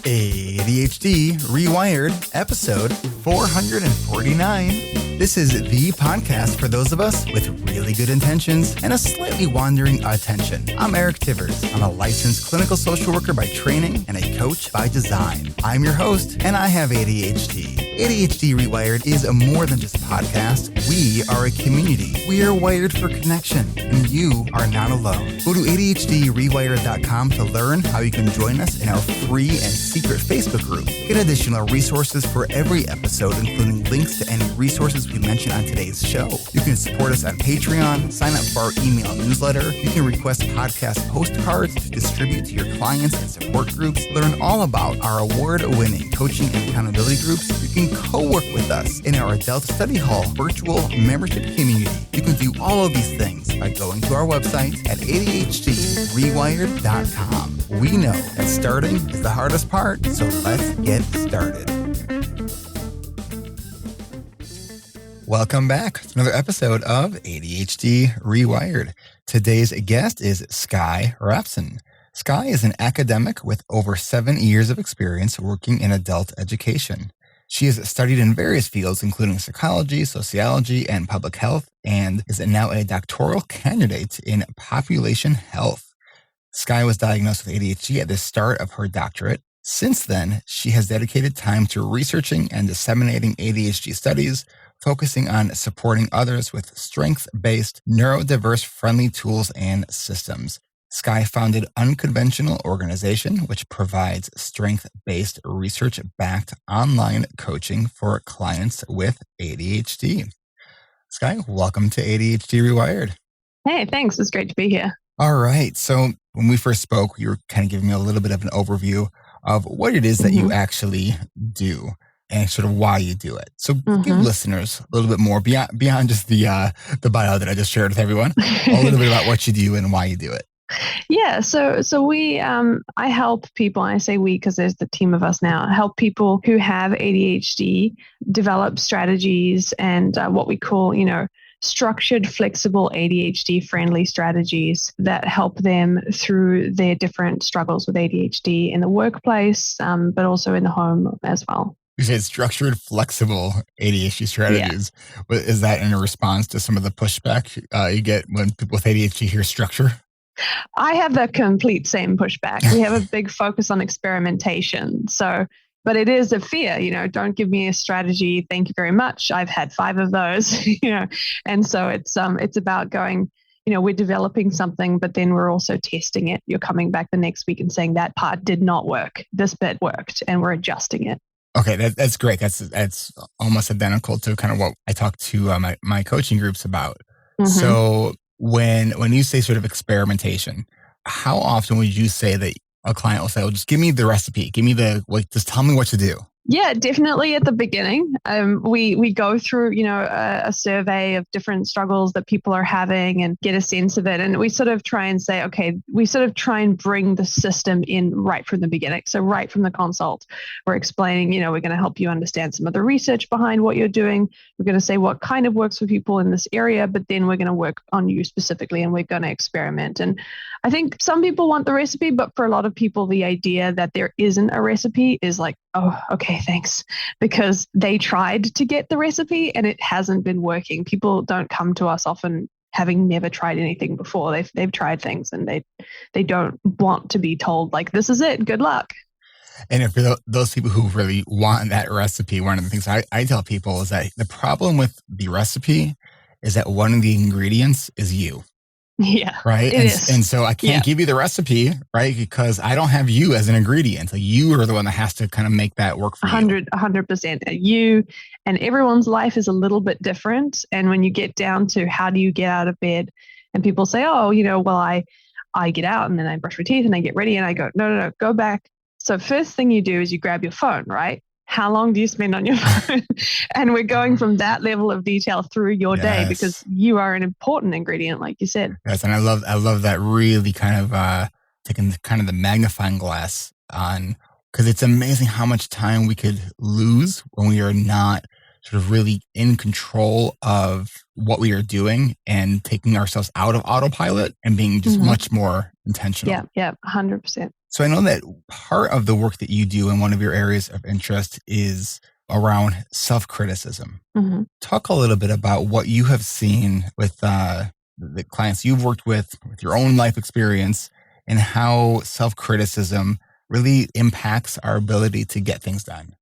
ADHD Rewired, episode 449. This is the podcast for those of us with really good intentions and a slightly wandering attention. I'm Eric Tivers. I'm a licensed clinical social worker by training and a coach by design. I'm your host, and I have ADHD. ADHD Rewired is more than just a podcast. We are a community. We are wired for connection, and you are not alone. Go to adhddiversified.ca to learn how you can join us in our free and secret Facebook group. Get additional resources for every episode, including links to any resources we mention on today's show. You can support us on Patreon, sign up for our email newsletter. You can request podcast postcards to distribute to your clients and support groups. Learn all about our award-winning coaching and accountability groups. You can co-work with us in our Adult Study Hall virtual membership community. You can do all of these things by going to our website at adhddiversified.ca. We know that starting is the hardest part, so let's get started. Welcome back to another episode of ADHD Rewired. Today's guest is Skye Rapson. Skye is an academic with over 7 years of experience working in adult education. She has studied in various fields, including psychology, sociology, and public health, and is now a doctoral candidate in population health. Skye was diagnosed with ADHD at the start of her doctorate. Since then, she has dedicated time to researching and disseminating ADHD studies, focusing on supporting others with strength-based, neurodiverse-friendly tools and systems. Skye founded Unconventional Organization, which provides strength-based, research-backed online coaching for clients with ADHD. Skye, welcome to ADHD Rewired. Hey, thanks. It's great to be here. All right. So when we first spoke, you were kind of giving me a little bit of an overview of what it is that you actually do and sort of why you do it. So give listeners a little bit more beyond just the bio that I just shared with everyone, a little bit about what you do and why you do it. Yeah, so we, I help people, and I say we because there's the team of us now, help people who have ADHD develop strategies and what we call, structured, flexible, ADHD-friendly strategies that help them through their different struggles with ADHD in the workplace, but also in the home as well. You said structured, flexible ADHD strategies. Yeah. Is that in a response to some of the pushback you get when people with ADHD hear structure? I have the complete same pushback. We have a big focus on experimentation. But it is a fear, don't give me a strategy. Thank you very much. I've had 5 of those, and so it's about going, we're developing something, but then we're also testing it. You're coming back the next week and saying that part did not work. This bit worked, and we're adjusting it. Okay, that's great. That's almost identical to kind of what I talk to my coaching groups about. So when you say sort of experimentation, how often would you say that a client will say, well, just give me the recipe, just tell me what to do? Yeah, definitely at the beginning. We go through, a survey of different struggles that people are having and get a sense of it. And we sort of try and say, okay, we sort of try and bring the system in right from the beginning. So right from the consult, we're explaining, we're going to help you understand some of the research behind what you're doing. We're going to say what kind of works for people in this area, but then we're going to work on you specifically and we're going to experiment. And I think some people want the recipe, but for a lot of people, the idea that there isn't a recipe is like, oh, okay, thanks. Because they tried to get the recipe and it hasn't been working. People don't come to us often having never tried anything before. They've tried things and they don't want to be told like, this is it, good luck. And if for those people who really want that recipe, one of the things I tell people is that the problem with the recipe is that one of the ingredients is you. Yeah. Right. And so I can't give you the recipe, right? Because I don't have you as an ingredient. Like you are the one that has to kind of make that work for you. 100%. You and everyone's life is a little bit different. And when you get down to how do you get out of bed and people say, oh, well, I get out and then I brush my teeth and I get ready and I go, no, go back. So first thing you do is you grab your phone, right? How long do you spend on your phone? And we're going from that level of detail through your day because you are an important ingredient, like you said. Yes, and I love that really kind of taking kind of the magnifying glass on, because it's amazing how much time we could lose when we are not sort of really in control of what we are doing and taking ourselves out of autopilot and being just much more intentional. Yeah, 100%. So I know that part of the work that you do in one of your areas of interest is around self-criticism. Mm-hmm. Talk a little bit about what you have seen with the clients you've worked with your own life experience, and how self-criticism really impacts our ability to get things done.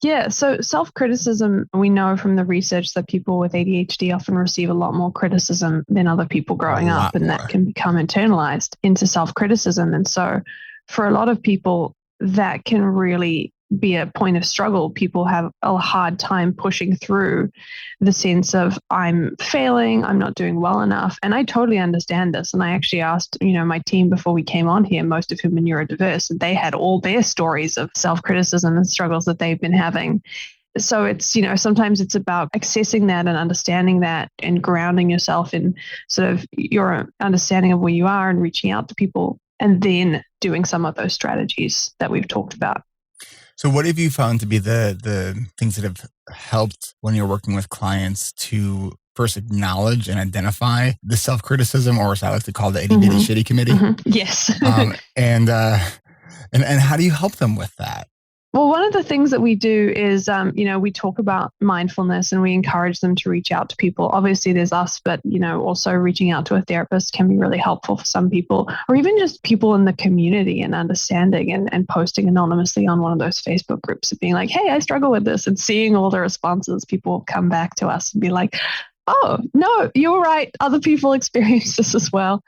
Yeah, so self-criticism, we know from the research that people with ADHD often receive a lot more criticism than other people growing up, and that can become internalized into self-criticism. And so for a lot of people, that can really be a point of struggle. People have a hard time pushing through the sense of I'm failing, I'm not doing well enough. And I totally understand this. And I actually asked, my team before we came on here, most of whom are neurodiverse, and they had all their stories of self-criticism and struggles that they've been having. So it's, sometimes it's about accessing that and understanding that and grounding yourself in sort of your understanding of where you are and reaching out to people, and then doing some of those strategies that we've talked about. So what have you found to be the things that have helped when you're working with clients to first acknowledge and identify the self-criticism, or as I like to call the itty-bitty shitty committee? Mm-hmm. Yes. And how do you help them with that? Well, one of the things that we do is, we talk about mindfulness and we encourage them to reach out to people. Obviously, there's us, but, also reaching out to a therapist can be really helpful for some people, or even just people in the community, and understanding and posting anonymously on one of those Facebook groups and being like, hey, I struggle with this, and seeing all the responses. People come back to us and be like, oh, no, you're right. Other people experience this as well.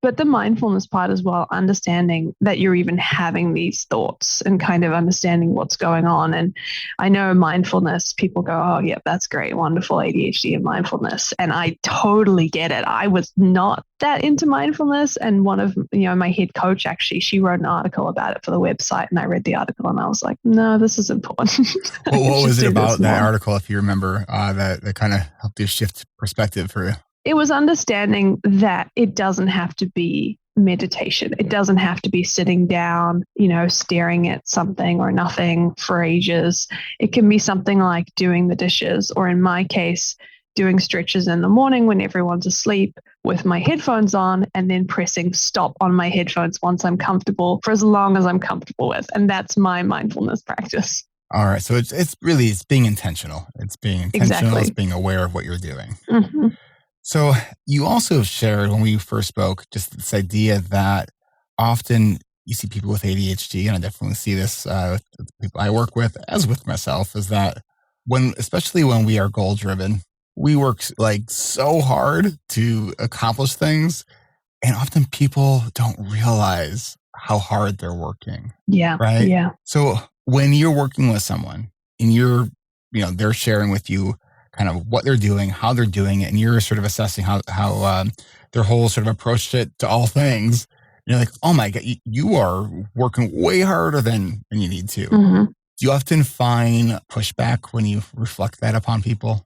But the mindfulness part as well, understanding that you're even having these thoughts and kind of understanding what's going on. And I know mindfulness, people go, oh, yeah, that's great, wonderful ADHD and mindfulness. And I totally get it. I was not that into mindfulness. And one of, my head coach, actually, she wrote an article about it for the website. And I read the article and I was like, no, this is important. What was it about that article, if you remember, that kind of helped you shift perspective for you? It was understanding that it doesn't have to be meditation. It doesn't have to be sitting down, staring at something or nothing for ages. It can be something like doing the dishes, or in my case, doing stretches in the morning when everyone's asleep with my headphones on, and then pressing stop on my headphones once I'm comfortable for as long as I'm comfortable with. And that's my mindfulness practice. All right. So it's being intentional. It's being intentional. Exactly. It's being aware of what you're doing. Mm-hmm. So you also shared when we first spoke just this idea that often you see people with ADHD, and I definitely see this with people I work with, as with myself, is that especially when we are goal driven, we work like so hard to accomplish things, and often people don't realize how hard they're working. Yeah. Right. Yeah. So when you're working with someone and they're sharing with you kind of what they're doing, how they're doing it, and you're sort of assessing how their whole sort of approach to all things. You're like, oh my God, you are working way harder than you need to. Mm-hmm. Do you often find pushback when you reflect that upon people?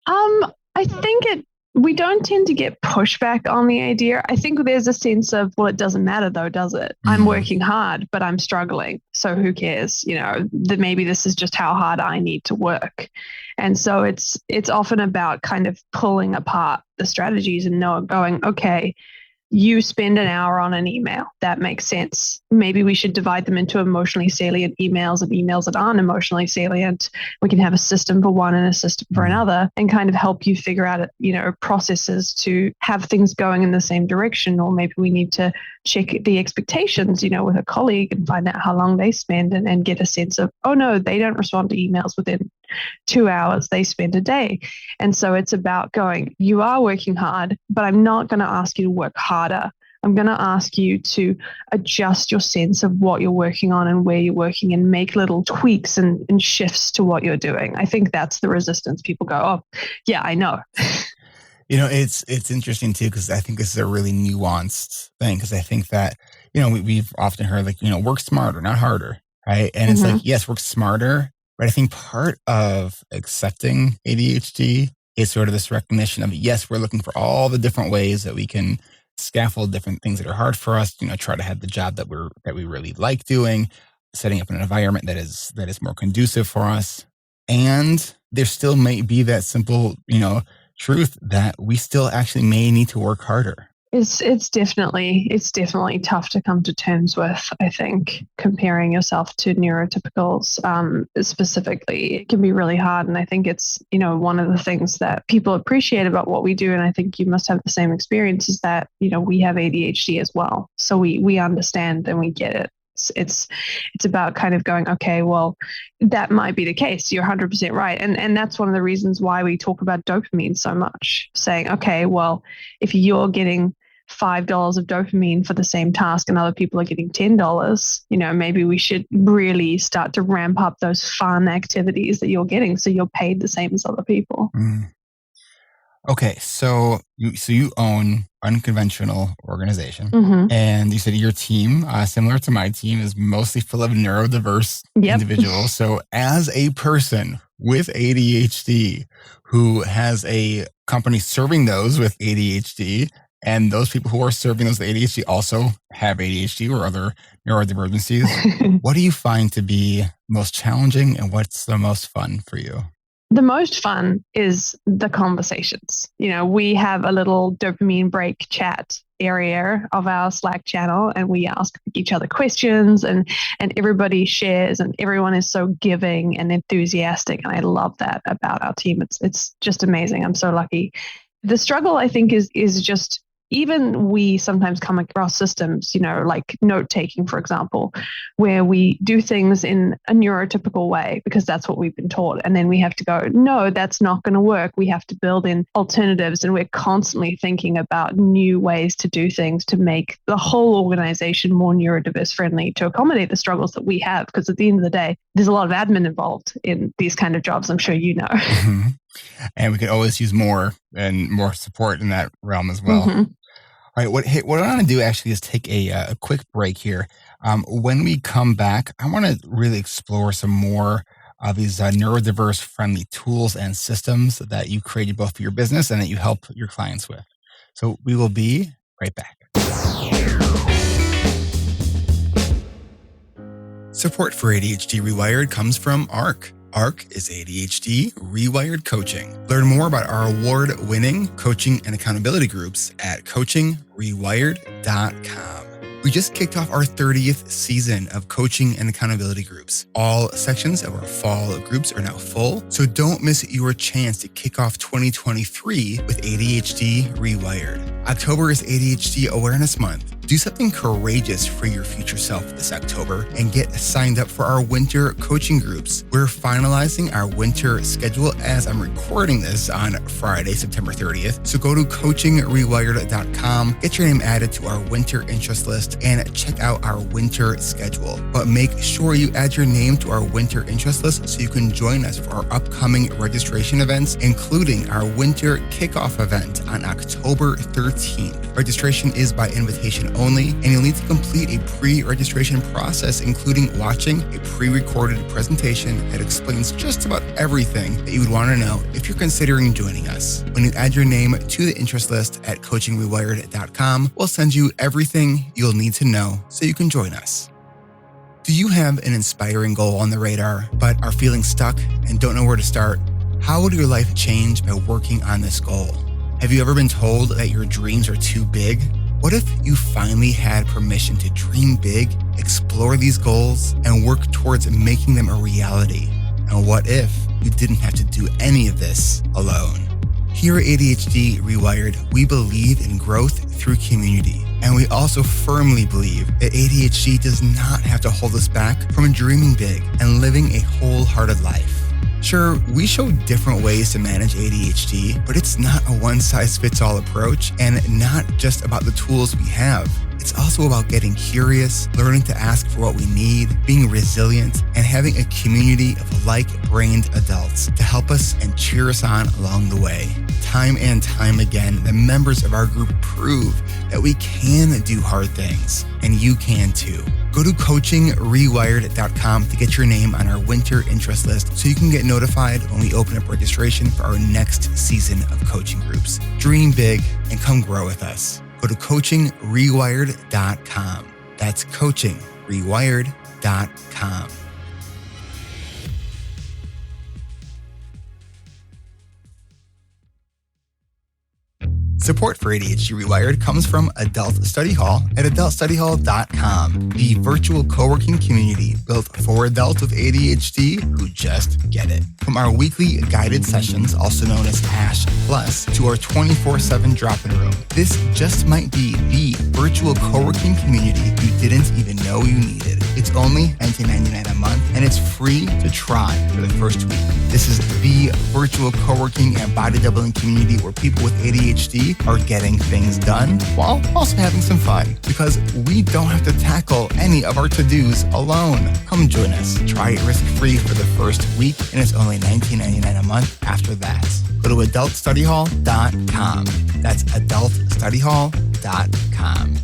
I think we don't tend to get pushback on the idea. I think there's a sense of, well, it doesn't matter though, does it? Mm-hmm. I'm working hard, but I'm struggling. So who cares? That maybe this is just how hard I need to work. And so it's often about kind of pulling apart the strategies and going, okay, you spend an hour on an email. That makes sense. Maybe we should divide them into emotionally salient emails and emails that aren't emotionally salient. We can have a system for one and a system for another, and kind of help you figure out, processes to have things going in the same direction. Or maybe we need to check the expectations, with a colleague and find out how long they spend, and get a sense of, oh no, they don't respond to emails within 2 hours, they spend a day. And so it's about going, you are working hard, but I'm not going to ask you to work harder. I'm going to ask you to adjust your sense of what you're working on and where you're working, and make little tweaks and shifts to what you're doing. I think that's the resistance. People go, oh, yeah, I know. It's interesting too, because I think this is a really nuanced thing, because I think that, we've often heard like, work smarter, not harder, right? And it's like, yes, work smarter. But I think part of accepting ADHD is sort of this recognition of, yes, we're looking for all the different ways that we can scaffold different things that are hard for us, try to have the job that we really like doing, setting up an environment that is more conducive for us. And there still may be that simple, truth that we still actually may need to work harder. It's definitely tough to come to terms with. I think comparing yourself to neurotypicals specifically, it can be really hard. And I think it's, one of the things that people appreciate about what we do, and I think you must have the same experience, is that, we have ADHD as well. So we understand and we get it. It's about kind of going, okay, well, that might be the case. You're 100% right. And that's one of the reasons why we talk about dopamine so much, saying, okay, well, if you're getting $5 of dopamine for the same task and other people are getting $10, maybe we should really start to ramp up those fun activities that you're getting so you're paid the same as other people. Mm. Okay, so you own Unconventional Organization, and you said your team, similar to my team, is mostly full of neurodiverse individuals. So as a person with ADHD who has a company serving those with ADHD, and those people who are serving those with ADHD also have ADHD or other neurodivergencies, what do you find to be most challenging and what's the most fun for you? The most fun is the conversations. We have a little dopamine break chat area of our Slack channel, and we ask each other questions, and everybody shares, and everyone is so giving and enthusiastic. And I love that about our team. It's just amazing. I'm so lucky. The struggle, I think, is just, even we sometimes come across systems, like note taking, for example, where we do things in a neurotypical way because that's what we've been taught. And then we have to go, no, that's not going to work. We have to build in alternatives. And we're constantly thinking about new ways to do things to make the whole organization more neurodiverse friendly, to accommodate the struggles that we have. Because at the end of the day, there's a lot of admin involved in these kind of jobs. I'm sure you know. Mm-hmm. And we could always use more support in that realm as well. Mm-hmm. All right, what I want to do actually is take a quick break here. When we come back, I want to really explore some more of these neurodiverse-friendly tools and systems that you created both for your business and that you help your clients with. So we will be right back. Support for ADHD Rewired comes from ARC. ARC is ADHD Rewired Coaching. Learn more about our award-winning coaching and accountability groups at coachingrewired.com. We just kicked off our 30th season of coaching and accountability groups. All sections of our fall groups are now full, so don't miss your chance to kick off 2023 with ADHD Rewired. October is ADHD Awareness Month. Do something courageous for your future self this October and get signed up for our winter coaching groups. We're finalizing our winter schedule as I'm recording this on Friday, September 30th. So go to coachingrewired.com, get your name added to our winter interest list, and check out our winter schedule. But make sure you add your name to our winter interest list so you can join us for our upcoming registration events, including our winter kickoff event on October 13th. Registration is by invitation only, and you'll need to complete a pre-registration process, including watching a pre-recorded presentation that explains just about everything that you would want to know if you're considering joining us. When you add your name to the interest list at coachingrewired.com, we'll send you everything you'll need to know so you can join us. Do you have an inspiring goal on the radar, but are feeling stuck and don't know where to start? How would your life change by working on this goal? Have you ever been told that your dreams are too big? What if you finally had permission to dream big, explore these goals, and work towards making them a reality? And what if you didn't have to do any of this alone? Here at ADHD Rewired, we believe in growth through community. And we also firmly believe that ADHD does not have to hold us back from dreaming big and living a wholehearted life. Sure, we show different ways to manage ADHD, but it's not a one-size-fits-all approach and not just about the tools we have. It's also about getting curious, learning to ask for what we need, being resilient, and having a community of like-brained adults to help us and cheer us on along the way. Time and time again, the members of our group prove that we can do hard things, and you can too. Go to coachingrewired.com to get your name on our winter interest list so you can get notified when we open up registration for our next season of coaching groups. Dream big and come grow with us. Go to coachingrewired.com. That's coachingrewired.com. Support for ADHD Rewired comes from Adult Study Hall at adhddiversified.ca, the virtual co-working community built for adults with ADHD who just get it. From our weekly guided sessions, also known as Ash Plus, to our 24/7 drop-in room, this just might be the virtual co-working community you didn't even know you needed. It's only $19.99 a month, and it's free to try for the first week. This is the virtual co-working and body doubling community where people with ADHD are getting things done while also having some fun, because we don't have to tackle any of our to-dos alone. Come join us. Try it risk-free for the first week, and it's only $19.99 a month after that. Go to adultstudyhall.com. That's adultstudyhall.com.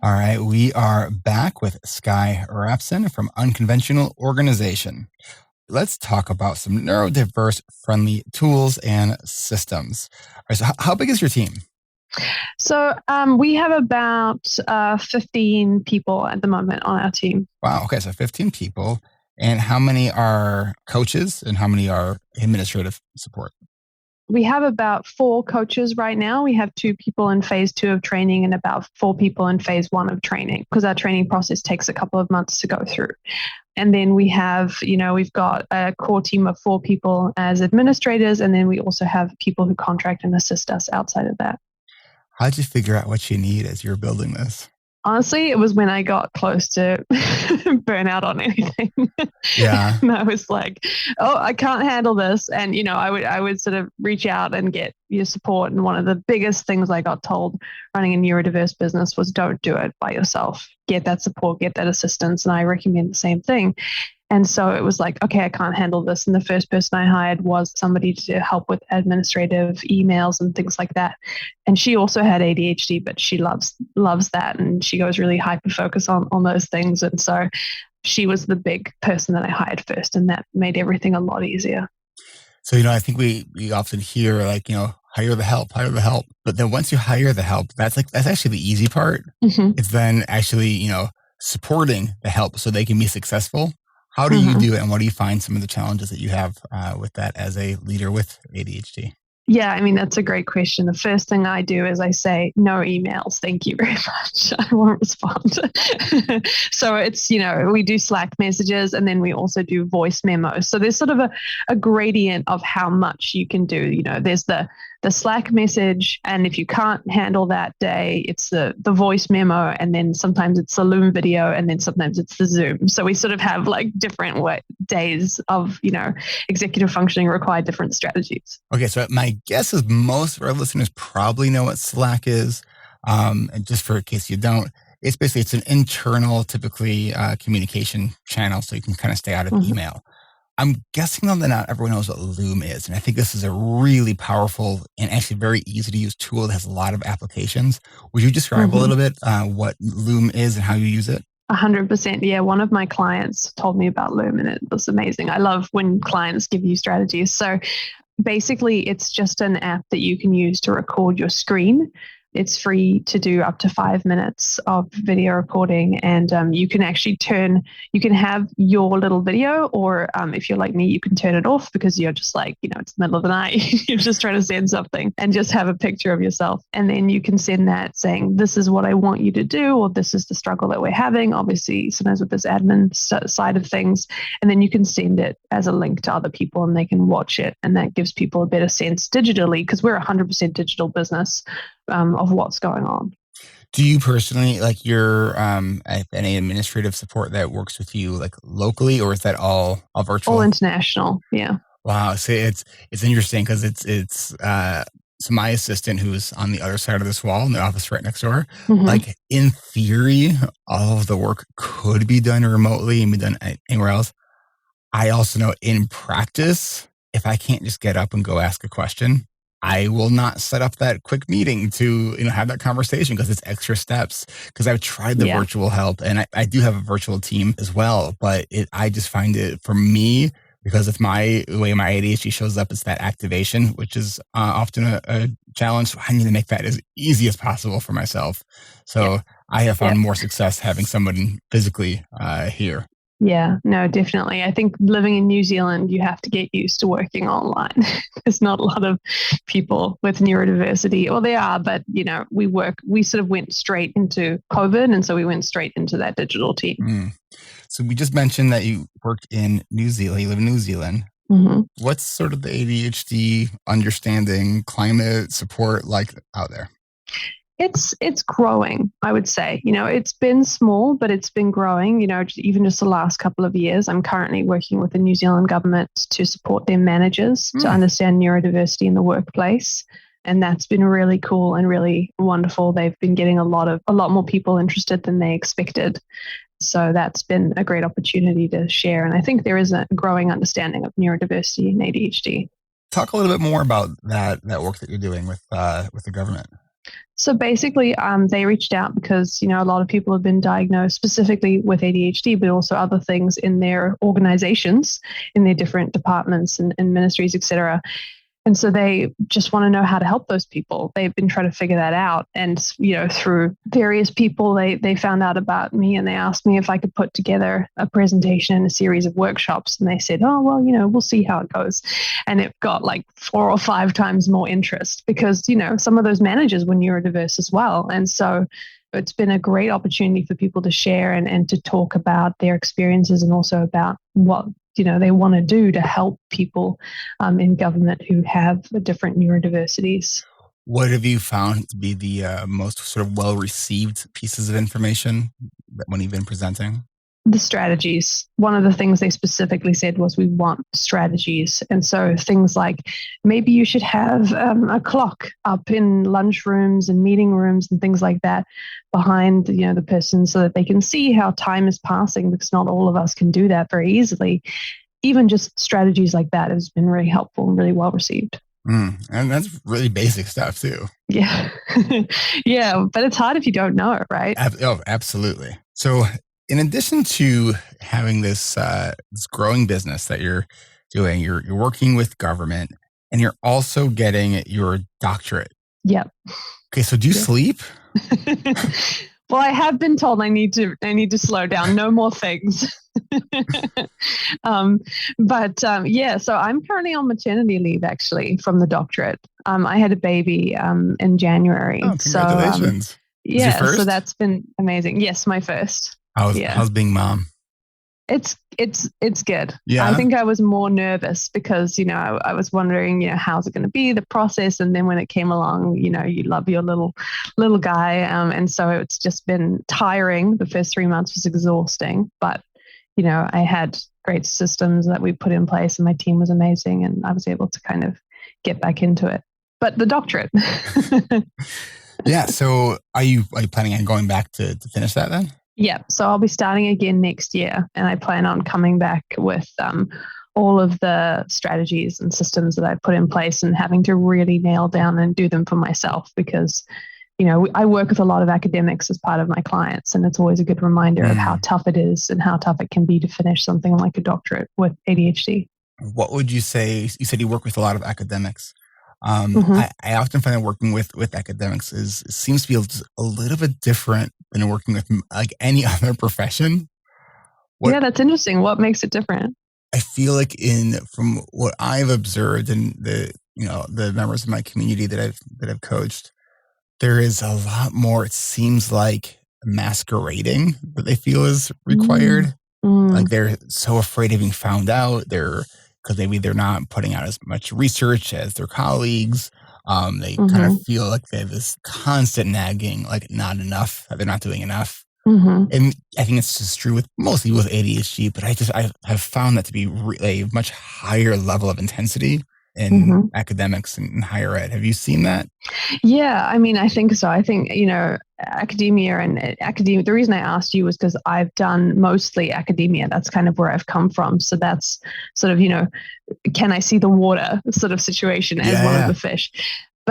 All right, we are back with Skye Rapson from Unconventional Organization. Let's talk about some neurodiverse-friendly tools and systems. All right, so how big is your team? So we have about 15 people at the moment on our team. Wow, okay, so 15 people. And how many are coaches and how many are administrative support? We have about 4 coaches right now. We have 2 people in phase 2 of training and about 4 people in phase 1 of training, because our training process takes a couple of months to go through. And then we have, we've got a core team of 4 people as administrators, and then we also have people who contract and assist us outside of that. How'd you figure out what you need as you were building this? Honestly, it was when I got close to burnout on anything. Yeah. And I was like, oh, I can't handle this. And, I would sort of reach out and get your support. And one of the biggest things I got told running a neurodiverse business was don't do it by yourself. Get that support, get that assistance. And I recommend the same thing. And so it was like, okay, I can't handle this. And the first person I hired was somebody to help with administrative emails and things like that. And she also had ADHD, but she loves that. And she goes really hyper-focused on those things. And so she was the big person that I hired first. And that made everything a lot easier. So, I think we often hear hire the help. But then once you hire the help, that's actually the easy part. Mm-hmm. It's then actually, supporting the help so they can be successful. How do you do it, and what do you find some of the challenges that you have with that as a leader with ADHD? Yeah, that's a great question. The first thing I do is I say, no emails. Thank you very much. I won't respond. So it's, we do Slack messages, and then we also do voice memos. So there's sort of a gradient of how much you can do. There's the Slack message, and if you can't handle that day, it's the voice memo, and then sometimes it's the Loom video, and then sometimes it's the Zoom. So we sort of have different days of, executive functioning require different strategies. Okay, so my guess is most of our listeners probably know what Slack is. And just for in case you don't, it's an internal, typically communication channel, so you can kind of stay out of email. I'm guessing though that not everyone knows what Loom is. And I think this is a really powerful and actually very easy to use tool that has a lot of applications. Would you describe a little bit what Loom is and how you use it? 100%. Yeah. One of my clients told me about Loom, and it was amazing. I love when clients give you strategies. So basically, it's just an app that you can use to record your screen. It's free to do up to 5 minutes of video recording, and you can actually you can have your little video, or if you're like me, you can turn it off because you're just it's the middle of the night. You're just trying to send something and just have a picture of yourself. And then you can send that saying, this is what I want you to do, or this is the struggle that we're having, obviously sometimes with this admin side of things. And then you can send it as a link to other people and they can watch it. And that gives people a better sense digitally, because we're a 100% digital business. Of what's going on. Do you personally your any administrative support that works with you locally, or is that all virtual? All international, yeah. Wow, so it's interesting because it's so my assistant, who's on the other side of this wall in the office right next door. In theory, all of the work could be done remotely and be done anywhere else. I also know in practice, if I can't just get up and go ask a question, I will not set up that quick meeting to, have that conversation because it's extra steps. Because I've tried the virtual help, and I do have a virtual team as well. But I just find it, for me, because of the way my ADHD shows up, it's that activation, which is often a challenge. So I need to make that as easy as possible for myself. So I have found more success having somebody physically here. Yeah, no, definitely. I think living in New Zealand, you have to get used to working online. There's not a lot of people with neurodiversity, or there are, but we sort of went straight into COVID, and so we went straight into that digital team. Mm. So we just mentioned that you work in New Zealand. You live in New Zealand. Mm-hmm. What's sort of the ADHD understanding, climate support like out there? It's growing, I would say. It's been small, but it's been growing, even just the last couple of years. I'm currently working with the New Zealand government to support their managers to understand neurodiversity in the workplace. And that's been really cool and really wonderful. They've been getting a lot more people interested than they expected. So that's been a great opportunity to share. And I think there is a growing understanding of neurodiversity and ADHD. Talk a little bit more about that work that you're doing with the government. So basically, they reached out because, a lot of people have been diagnosed specifically with ADHD, but also other things in their organizations, in their different departments and ministries, et cetera. And so they just want to know how to help those people. They've been trying to figure that out. And, through various people, they found out about me and they asked me if I could put together a presentation and a series of workshops. And they said, oh, well, we'll see how it goes. And it got like 4 or 5 times more interest because, some of those managers were neurodiverse as well. And so it's been a great opportunity for people to share and to talk about their experiences and also about what they want to do to help people in government who have different neurodiversities. What have you found to be the most sort of well-received pieces of information when you've been presenting? The strategies. One of the things they specifically said was we want strategies. And so things like maybe you should have a clock up in lunchrooms and meeting rooms and things like that behind the person so that they can see how time is passing, because not all of us can do that very easily. Even just strategies like that has been really helpful and really well received. And that's really basic stuff too. Yeah. Yeah, but it's hard if you don't know it, right? Absolutely. So in addition to having this growing business that you're doing, you're working with government and you're also getting your doctorate. Yep. Okay, so do you sleep? Well, I have been told I need to slow down. No more things. So I'm currently on maternity leave actually from the doctorate. I had a baby in January. Oh, congratulations. So that's been amazing. Yes, my first. How's being mom? It's good. Yeah. I think I was more nervous because, I was wondering, how's it going to be, the process. And then when it came along, you love your little guy. And so it's just been tiring. The first 3 months was exhausting, but, I had great systems that we put in place and my team was amazing and I was able to kind of get back into it. But the doctorate. Yeah. So are you planning on going back to finish that then? Yeah, so I'll be starting again next year, and I plan on coming back with all of the strategies and systems that I've put in place and having to really nail down and do them for myself because, I work with a lot of academics as part of my clients, and it's always a good reminder of how tough it is and how tough it can be to finish something like a doctorate with ADHD. What would you say? You said you work with a lot of academics. I often find that working with academics seems to be a little bit different than working with like any other profession. Yeah, that's interesting. What makes it different? I feel like from what I've observed and the members of my community that I've coached, there is a lot more, it seems like, masquerading that they feel is required. Like they're so afraid of being found out. Because maybe they're not putting out as much research as their colleagues. They kind of feel like they have this constant nagging, like not enough, that they're not doing enough. And I think it's just true mostly with ADHD, but I have found that to be a much higher level of intensity in academics and higher ed. Have you seen that? Yeah, I mean, I think so. I think, academia, the reason I asked you was because I've done mostly academia. That's kind of where I've come from. So that's sort of, can I see the water sort of situation as one of the fish.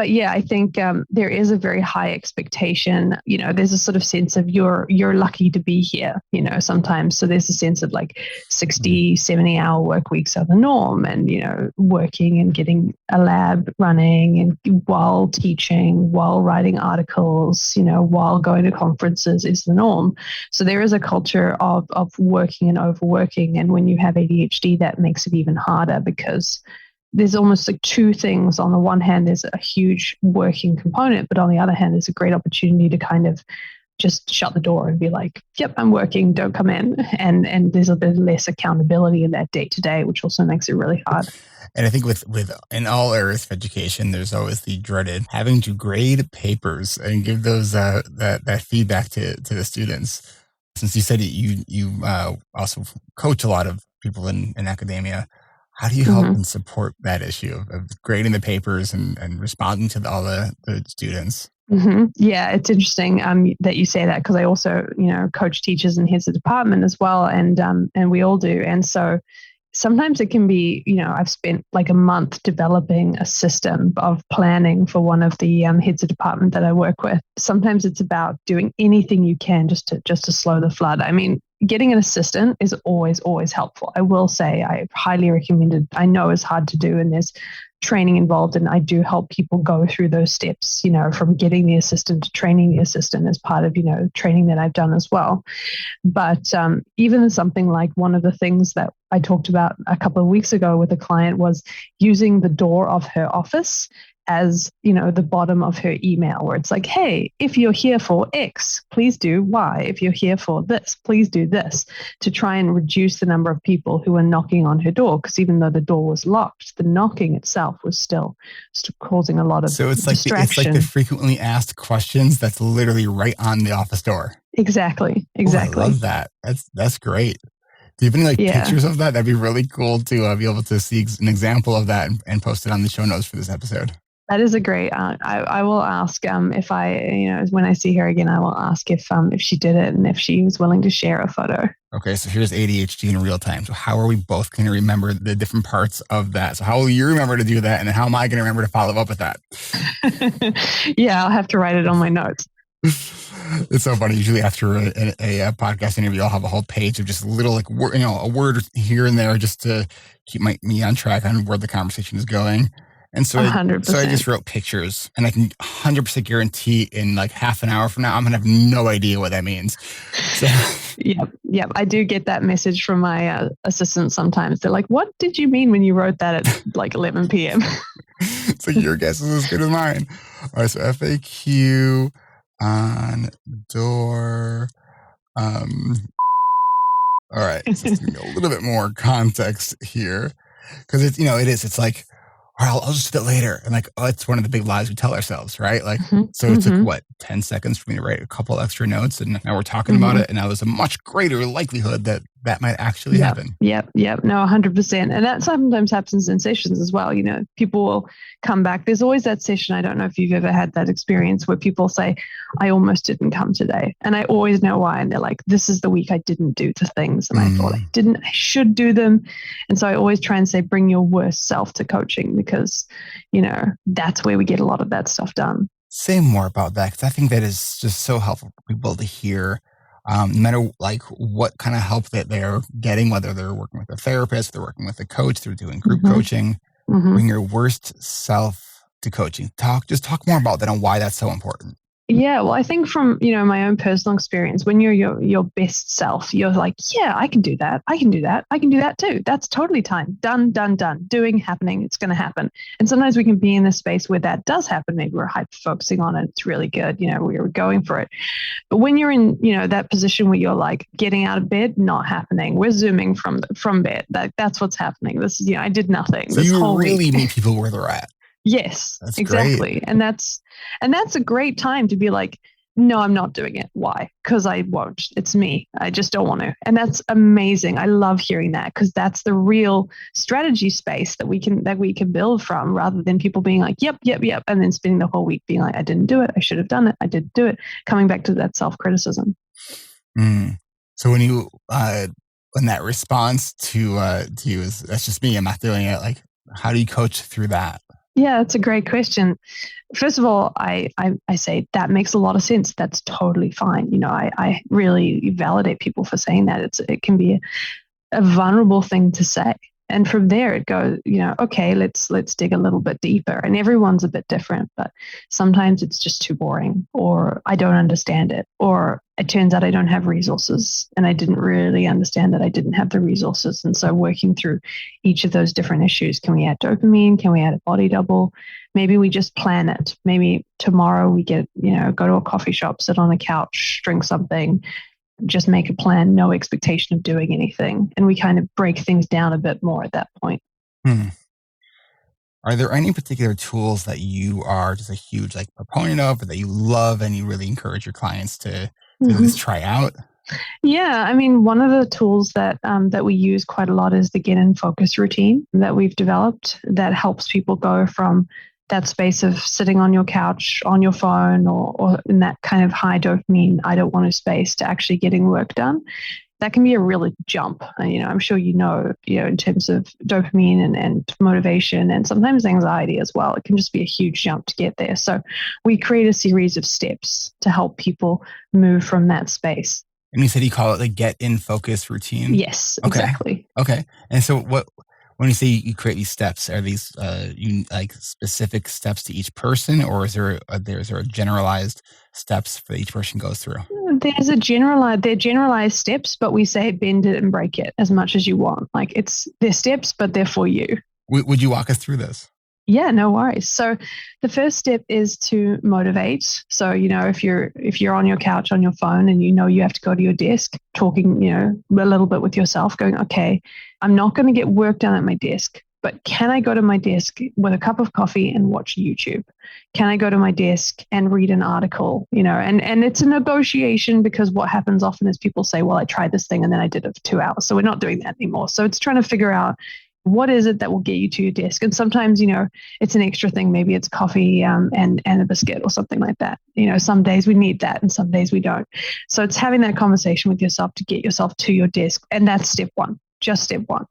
But yeah, I think there is a very high expectation. There's a sort of sense of you're lucky to be here, sometimes. So there's a sense of like 60, 70-hour work weeks are the norm, and, working and getting a lab running and while teaching, while writing articles, while going to conferences is the norm. So there is a culture of working and overworking. And when you have ADHD, that makes it even harder, because there's almost like two things. On the one hand, there's a huge working component, but on the other hand, there's a great opportunity to kind of just shut the door and be like, yep, I'm working, don't come in. And there's a bit less accountability in that day to day, which also makes it really hard. And I think with in all areas of education, there's always the dreaded having to grade papers and give those that feedback to the students. Since you said you also coach a lot of people in academia, how do you help and support that issue of grading the papers and responding to all the students? Yeah, it's interesting that you say that, because I also, coach teachers and heads of department as well, and we all do. And so sometimes it can be, I've spent like a month developing a system of planning for one of the heads of department that I work with. Sometimes it's about doing anything you can just to slow the flood. I mean, getting an assistant is always helpful. I will say I highly recommend it. I know it's hard to do, and there's training involved, and I do help people go through those steps, from getting the assistant to training the assistant as part of, training that I've done as well. But even something like one of the things that I talked about a couple of weeks ago with a client was using the door of her office as, the bottom of her email, where it's like, hey, if you're here for X, please do Y. If you're here for this, please do this, to try and reduce the number of people who are knocking on her door. Because even though the door was locked, the knocking itself was still causing a lot of distraction. It's like the frequently asked questions that's literally right on the office door. Exactly. Oh, I love that. That's great. Do you have any pictures of that? That'd be really cool to be able to see an example of that and post it on the show notes for this episode. That is a great. I will ask if I, when I see her again, I will ask if she did it and if she was willing to share a photo. Okay, so here's ADHD in real time. So how are we both going to remember the different parts of that? So how will you remember to do that, and then how am I going to remember to follow up with that? Yeah, I'll have to write it on my notes. It's so funny. Usually after a podcast interview, I'll have a whole page of just little a word here and there just to keep me on track on where the conversation is going. And so I just wrote pictures, and I can 100% guarantee in like half an hour from now, I'm going to have no idea what that means. So. Yep. I do get that message from my assistants sometimes. They're like, what did you mean when you wrote that at like 11 p.m.? So your guess is as good as mine. All right. So FAQ on door. All right. So just give me a little bit more context here, because it's like, all right, I'll just do it later. And like, oh, it's one of the big lies we tell ourselves, right? Like, so it took 10 seconds for me to write a couple extra notes, and now we're talking about it. And now there's a much greater likelihood that might actually happen. Yep. No, 100%. And that sometimes happens in sessions as well. People will come back. There's always that session. I don't know if you've ever had that experience where people say, I almost didn't come today. And I always know why. And they're like, this is the week I didn't do the things. And I thought I should do them. And so I always try and say, bring your worst self to coaching, because, that's where we get a lot of that stuff done. Say more about that, because I think that is just so helpful for people to hear. No matter like what kind of help that they're getting, whether they're working with a therapist, they're working with a coach, they're doing group coaching, bring your worst self to coaching. Talk more about that and why that's so important. Yeah, well, I think from, my own personal experience, when you're your best self, you're like, yeah, I can do that. I can do that. I can do that too. That's totally time. Done. Doing, happening. It's going to happen. And sometimes we can be in a space where that does happen. Maybe we're hyper-focusing on it. It's really good. We're going for it. But when you're in, that position where you're like getting out of bed, not happening. We're zooming from bed. That's what's happening. This is, I did nothing. So this you whole really week. meet people where they're at. Yes, that's exactly. Great. And that's a great time to be like, no, I'm not doing it. Why? Because I won't. It's me. I just don't want to. And that's amazing. I love hearing that, because that's the real strategy space that we can build from, rather than people being like, yep. And then spending the whole week being like, I didn't do it. I should have done it. I didn't do it. Coming back to that self-criticism. So when you, when that response to you is, that's just me, I'm not doing it. Like, how do you coach through that? Yeah, that's a great question. First of all, I say that makes a lot of sense. That's totally fine. I really validate people for saying that. It can be a vulnerable thing to say. And from there it goes, okay, let's dig a little bit deeper. And everyone's a bit different, but sometimes it's just too boring, or I don't understand it, or it turns out I don't have resources and I didn't really understand that I didn't have the resources. And so working through each of those different issues, can we add dopamine? Can we add a body double? Maybe we just plan it. Maybe tomorrow we go to a coffee shop, sit on a couch, drink something, just make a plan, no expectation of doing anything. And we kind of break things down a bit more at that point. Are there any particular tools that you are just a huge proponent of, or that you love and you really encourage your clients to at least try out? Yeah, I mean, one of the tools that we use quite a lot is the Get in Focus routine that we've developed that helps people go from that space of sitting on your couch, on your phone, or in that kind of high dopamine, I don't want to space, to actually getting work done. That can be a really jump. I'm sure in terms of dopamine and motivation and sometimes anxiety as well. It can just be a huge jump to get there. So we create a series of steps to help people move from that space. And you said you call it the Get in Focus routine? Yes, exactly. Okay. And so when you say you create these steps, are these specific steps to each person, or is there a generalized steps that each person goes through? They're generalized steps, but we say bend it and break it as much as you want. They're steps, but they're for you. Would you walk us through this? Yeah, no worries. So the first step is to motivate. So, if you're on your couch on your phone and you have to go to your desk, talking, a little bit with yourself, going, okay, I'm not going to get work done at my desk, but can I go to my desk with a cup of coffee and watch YouTube? Can I go to my desk and read an article? And it's a negotiation, because what happens often is people say, well, I tried this thing and then I did it for 2 hours. So we're not doing that anymore. So it's trying to figure out, what is it that will get you to your desk? And sometimes, it's an extra thing. Maybe it's coffee and a biscuit or something like that. Some days we need that and some days we don't. So it's having that conversation with yourself to get yourself to your desk. And that's step one, just step one.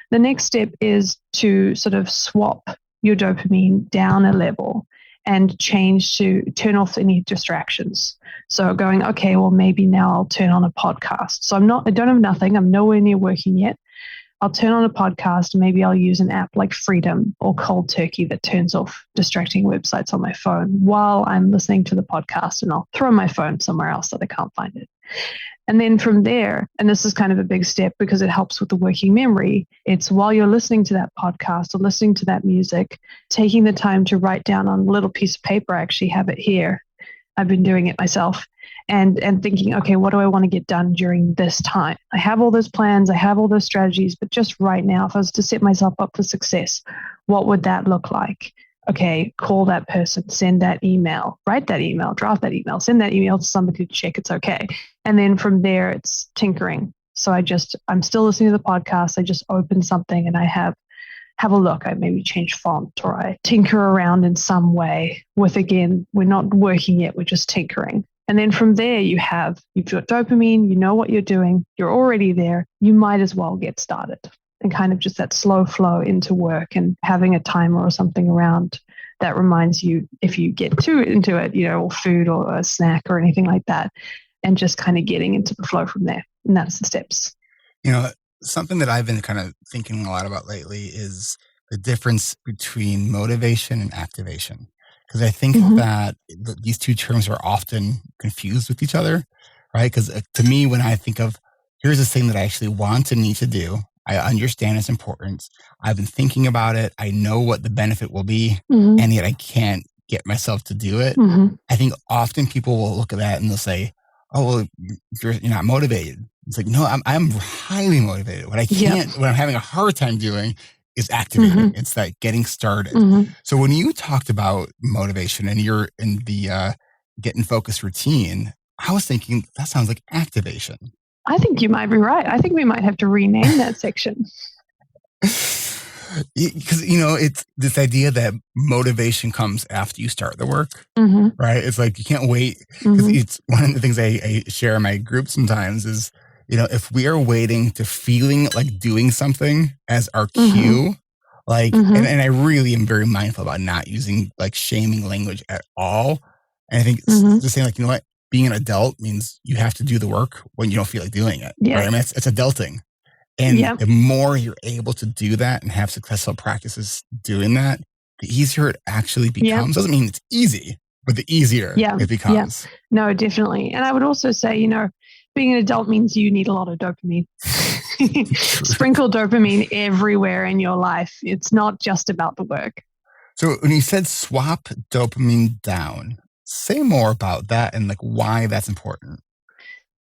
The next step is to sort of swap your dopamine down a level and change to turn off any distractions. So going, okay, well, maybe now I'll turn on a podcast. So I don't have nothing. I'm nowhere near working yet. I'll turn on a podcast. Maybe I'll use an app like Freedom or Cold Turkey that turns off distracting websites on my phone while I'm listening to the podcast, and I'll throw my phone somewhere else that I can't find it. And then from there, and this is kind of a big step because it helps with the working memory, it's while you're listening to that podcast or listening to that music, taking the time to write down on a little piece of paper. I actually have it here. I've been doing it myself. And thinking, okay, what do I want to get done during this time? I have all those plans, I have all those strategies, but just right now, if I was to set myself up for success, what would that look like? Okay, call that person, send that email, write that email, draft that email, send that email to somebody to check it's okay. And then from there, it's tinkering. So I'm still listening to the podcast. I just open something and I have a look. I maybe change font, or I tinker around in some way with, again, we're not working yet, we're just tinkering. And then from there, you've got dopamine, you know what you're doing, you're already there, you might as well get started. And kind of just that slow flow into work, and having a timer or something around that reminds you if you get too into it, or food or a snack or anything like that, and just kind of getting into the flow from there. And that's the steps. Something that I've been kind of thinking a lot about lately is the difference between motivation and activation. Because I think that these two terms are often confused with each other, right? Because to me, when I think of, here's this thing that I actually want and need to do, I understand its importance. I've been thinking about it. I know what the benefit will be, and yet I can't get myself to do it. I think often people will look at that and they'll say, oh, well, you're not motivated. It's like, no, I'm highly motivated. What I'm having a hard time doing is activating. It's like getting started. So when you talked about motivation and you're in the Get in Focus routine, I was thinking that sounds like activation. I think you might be right. I think we might have to rename that section. Because, it's this idea that motivation comes after you start the work, right? It's like you can't wait. Because it's one of the things I share in my group sometimes is, if we are waiting to feeling like doing something as our cue, Like, and I really am very mindful about not using like shaming language at all. And I think it's just saying like, you know what, being an adult means you have to do the work when you don't feel like doing it. Yeah. Right? I mean, it's adulting. And the more you're able to do that and have successful practices doing that, the easier it actually becomes. Doesn't mean it's easy, but the easier it becomes. Yeah. No, definitely. And I would also say, you know, being an adult means you need a lot of dopamine. Sprinkle dopamine everywhere in your life. It's not just about the work. So when you said swap dopamine down, say more about that and like why that's important.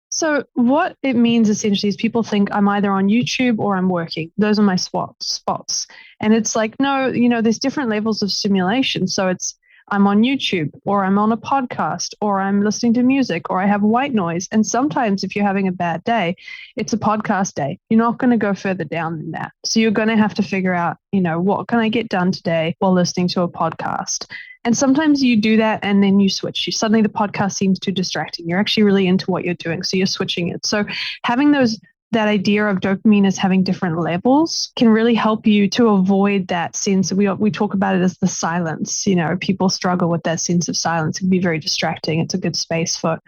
So what it means essentially is people think I'm either on YouTube or I'm working. Those are my spots. And it's like, no, you know, there's different levels of stimulation. So it's I'm on YouTube or I'm on a podcast or I'm listening to music or I have white noise. And sometimes if you're having a bad day, it's a podcast day. You're not going to go further down than that. So you're going to have to figure out, you know, what can I get done today while listening to a podcast? And sometimes you do that and then you switch. Suddenly the podcast seems too distracting. You're actually really into what you're doing. So you're switching it. So having that idea of dopamine as having different levels can really help you to avoid that sense. We talk about it as the silence. You know, people struggle with that sense of silence. It can be very distracting. It's a good space for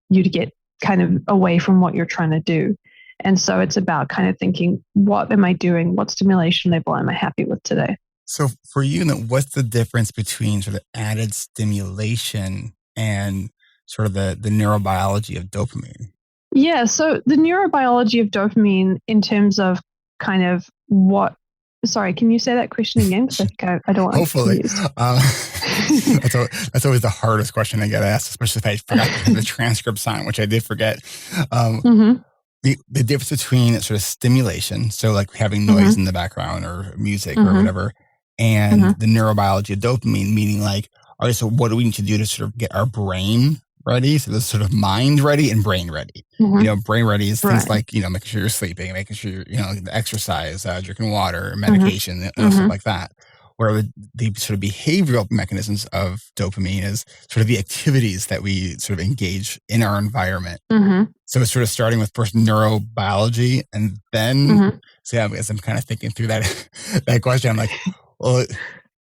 you to get kind of away from what you're trying to do. And so it's about kind of thinking, what am I doing? What stimulation level am I happy with today? So for you, what's the difference between sort of added stimulation and sort of the neurobiology of dopamine? Yeah, so the neurobiology of dopamine in terms of kind of what... Sorry, can you say that question again? Because I don't want Hopefully. to That's always the hardest question I get asked, especially if I forgot to put the transcripts on, which I did forget. The difference between sort of stimulation, so like having noise in the background or music or whatever, and the neurobiology of dopamine, meaning like, all right, so what do we need to do to sort of get our brain ready? So there's sort of mind ready and brain ready. You know, brain ready is things like, you know, making sure you're sleeping, making sure you're, you know, the exercise, drinking water, medication, stuff like that. Where the sort of behavioral mechanisms of dopamine is sort of the activities that we sort of engage in our environment. So it's sort of starting with first neurobiology and then, so yeah, as I'm kind of thinking through that question, I'm like, well,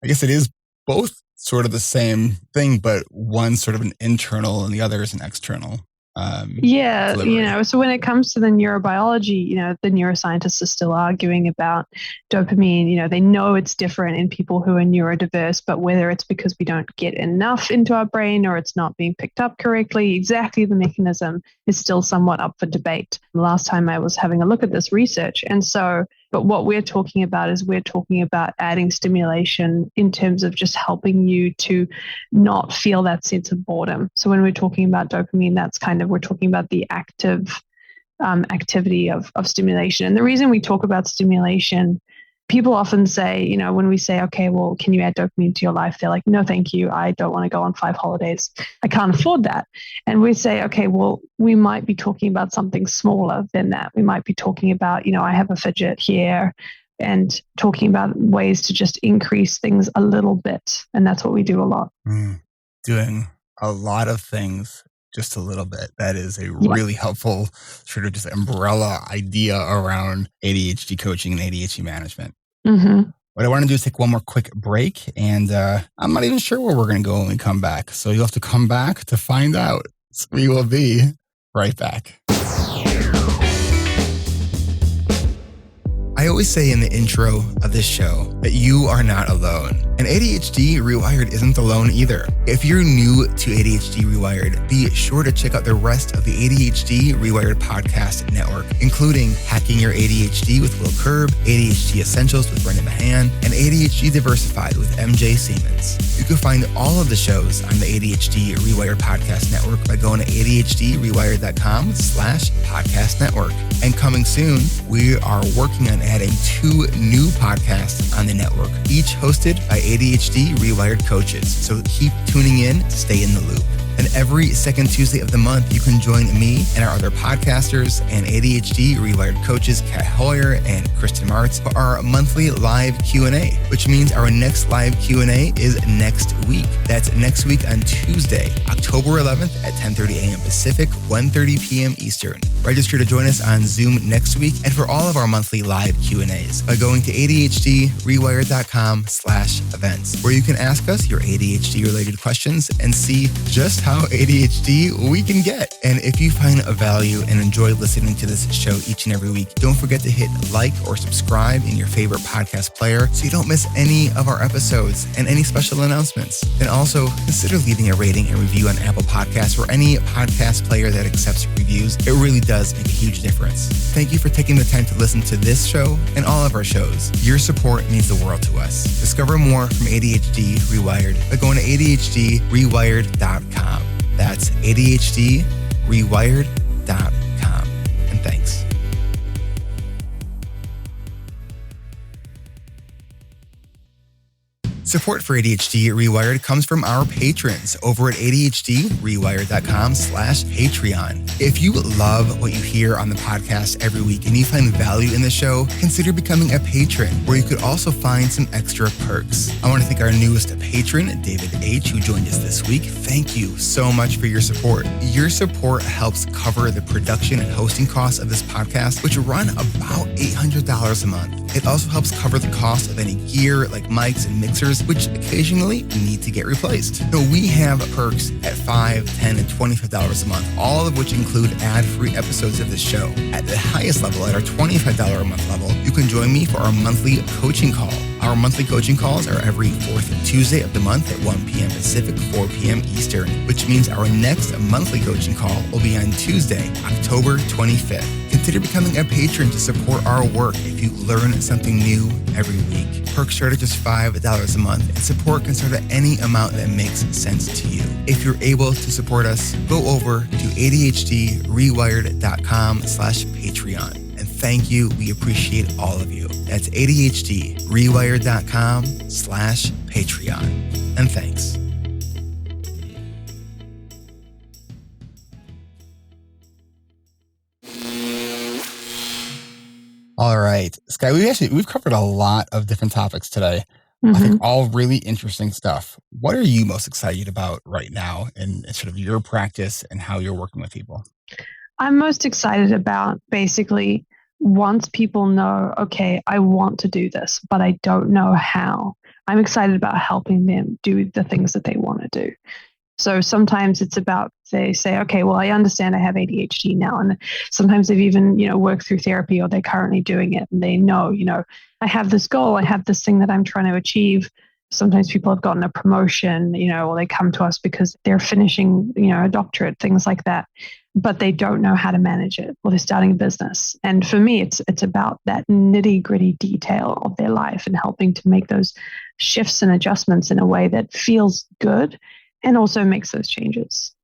I guess it is both sort of the same thing, but one's sort of an internal and the other is an external. Delivery. You know, so when it comes to the neurobiology, you know, the neuroscientists are still arguing about dopamine. You know, they know it's different in people who are neurodiverse, but whether it's because we don't get enough into our brain or it's not being picked up correctly, exactly the mechanism is still somewhat up for debate. Last time I was having a look at this research. And so, but what we're talking about is we're talking about adding stimulation in terms of just helping you to not feel that sense of boredom. So when we're talking about dopamine, that's kind of, we're talking about the active activity of stimulation. And the reason we talk about stimulation, people often say, you know, when we say, okay, well, can you add dopamine to your life? They're like, no, thank you. I don't want to go on 5 holidays. I can't afford that. And we say, okay, well, we might be talking about something smaller than that. We might be talking about, you know, I have a fidget here and talking about ways to just increase things a little bit. And that's what we do a lot. Doing a lot of things just a little bit. That is a really helpful sort of just umbrella idea around ADHD coaching and ADHD management. What I want to do is take one more quick break, and I'm not even sure where we're going to go when we come back. So you'll have to come back to find out. So we will be right back. I always say in the intro of this show that you are not alone. And ADHD Rewired isn't alone either. If you're new to ADHD Rewired, be sure to check out the rest of the ADHD Rewired podcast network, including Hacking Your ADHD with Will Curb, ADHD Essentials with Brendan Mahan, and ADHD Diversified with MJ Siemens. You can find all of the shows on the ADHD Rewired podcast network by going to adhddiversified.ca/podcast network. And coming soon, we are working on adding 2 new podcasts on the network, each hosted by ADHD Rewired coaches. So keep tuning in to stay in the loop. And And every second Tuesday of the month, you can join me and our other podcasters and ADHD Rewired coaches, Kat Hoyer and Kristen Martz, for our monthly live Q&A, which means our next live Q&A is next week. That's next week on Tuesday, October 11th at 10:30 a.m. Pacific, 1:30 p.m. Eastern. Register to join us on Zoom next week and for all of our monthly live Q&As by going to adhdrewired.com/events, where you can ask us your ADHD-related questions and see just how ADHD we can get. And if you find a value and enjoy listening to this show each and every week, don't forget to hit like or subscribe in your favorite podcast player so you don't miss any of our episodes and any special announcements. And also consider leaving a rating and review on Apple Podcasts or any podcast player that accepts reviews. It really does make a huge difference. Thank you for taking the time to listen to this show and all of our shows. Your support means the world to us. Discover more from ADHD Rewired by going to adhdrewired.com. That's adhdrewired.com. And thanks. Support for ADHD Rewired comes from our patrons over at adhdrewired.com/Patreon. If you love what you hear on the podcast every week and you find value in the show, consider becoming a patron, where you could also find some extra perks. I want to thank our newest patron, David H., who joined us this week. Thank you so much for your support. Your support helps cover the production and hosting costs of this podcast, which run about $800 a month. It also helps cover the cost of any gear like mics and mixers, which occasionally need to get replaced. So we have perks at $5, $10, and $25 a month, all of which include ad-free episodes of this show. At the highest level, at our $25 a month level, you can join me for our monthly coaching call. Our monthly coaching calls are every fourth Tuesday of the month at 1 p.m. Pacific, 4 p.m. Eastern, which means our next monthly coaching call will be on Tuesday, October 25th. Consider becoming a patron to support our work if you learn something new every week. Perks start at just $5 a month, and support can start at any amount that makes sense to you. If you're able to support us, go over to adhdrewired.com/Patreon. And thank you. We appreciate all of you. That's adhdrewired.com/Patreon. And thanks. All right, Skye, we've covered a lot of different topics today. I think all really interesting stuff. What are you most excited about right now in sort of your practice and how you're working with people? I'm most excited about basically once people know, okay, I want to do this, but I don't know how. I'm excited about helping them do the things that they want to do. So sometimes it's about, they say, okay, well, I understand I have ADHD now. And sometimes they've even, worked through therapy, or they're currently doing it, and they know, I have this goal, I have this thing that I'm trying to achieve. Sometimes people have gotten a promotion, or they come to us because they're finishing, a doctorate, things like that, but they don't know how to manage it, or they're starting a business. And for me, it's about that nitty-gritty detail of their life and helping to make those shifts and adjustments in a way that feels good and also makes those changes.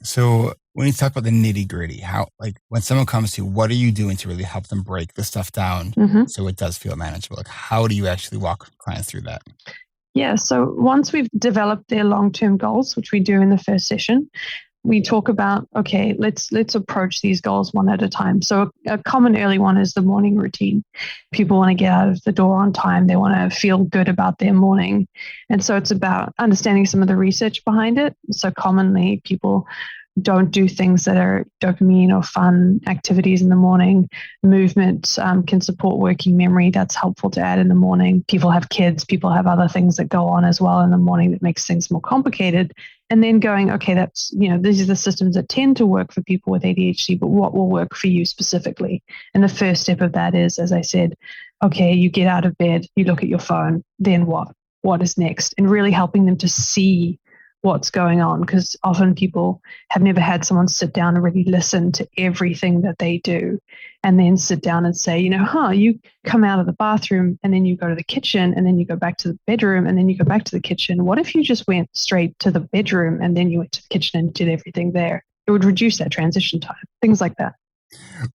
So when you talk about the nitty gritty, how, like when someone comes to you, what are you doing to really help them break the stuff down so it does feel manageable? Like how do you actually walk clients through that? Yeah. So once we've developed their long-term goals, which we do in the first session, we talk about, okay, let's approach these goals one at a time. So a common early one is the morning routine. People want to get out of the door on time. They want to feel good about their morning. And so it's about understanding some of the research behind it. So commonly people don't do things that are dopamine or fun activities in the morning. Movement can support working memory. That's helpful to add in the morning. People have kids. People have other things that go on as well in the morning that makes things more complicated. And then going, okay, that's, these are the systems that tend to work for people with ADHD, but what will work for you specifically? And the first step of that is, as I said, okay, you get out of bed, you look at your phone, then what? What is next? And really helping them to see what's going on, because often people have never had someone sit down and really listen to everything that they do and then sit down and say, you come out of the bathroom and then you go to the kitchen and then you go back to the bedroom and then you go back to the kitchen. What if you just went straight to the bedroom and then you went to the kitchen and did everything there? It would reduce that transition time, things like that.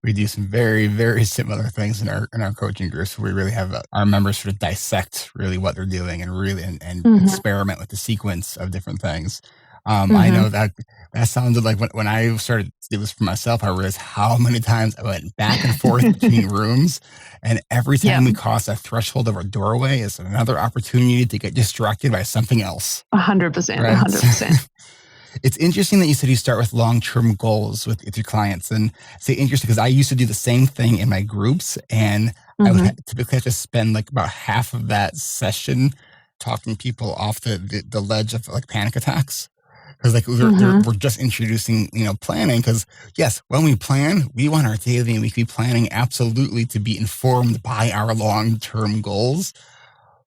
We do some very, very similar things in our coaching groups. We really have our members sort of dissect really what they're doing and really and Mm-hmm. experiment with the sequence of different things. I Mm-hmm. know that sounded like when I started to do this for myself, I realized how many times I went back and forth between rooms, and every Yeah, time we cross a threshold of a doorway is another opportunity to get distracted by something else. 100%, Right. 100%. It's interesting that you said you start with long-term goals with your clients, and it's interesting because I used to do the same thing in my groups, and I would Mm-hmm. typically have to spend like about half of that session talking people off the ledge of like panic attacks. Because like Mm-hmm. we're just introducing planning. Because yes, when we plan, we want our daily and weekly planning absolutely to be informed by our long-term goals.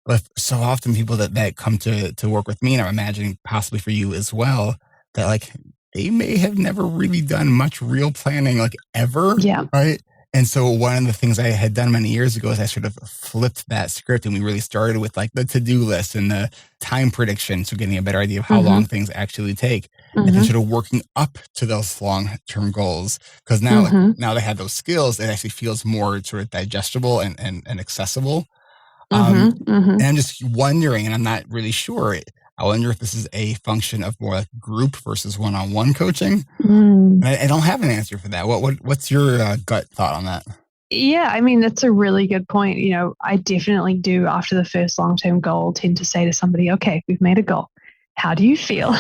But so often people that come to work with me, and I'm imagining possibly for you as well, that like they may have never really done much real planning like ever, Yeah. right? And so one of the things I had done many years ago is I sort of flipped that script, and we really started with like the to-do list and the time prediction. So getting a better idea of how Mm-hmm. long things actually take, and then Mm-hmm. sort of working up to those long-term goals. Because now, like Mm-hmm. now they have those skills, it actually feels more sort of digestible and accessible. Um, Mm-hmm. Mm-hmm. and I'm just wondering, and I'm not really sure. I wonder if this is a function of more like group versus one-on-one coaching. Mm. And I don't have an answer for that. What's your gut thought on that? Yeah, I mean, that's a really good point. I definitely do, after the first long-term goal, tend to say to somebody, okay, we've made a goal. How do you feel?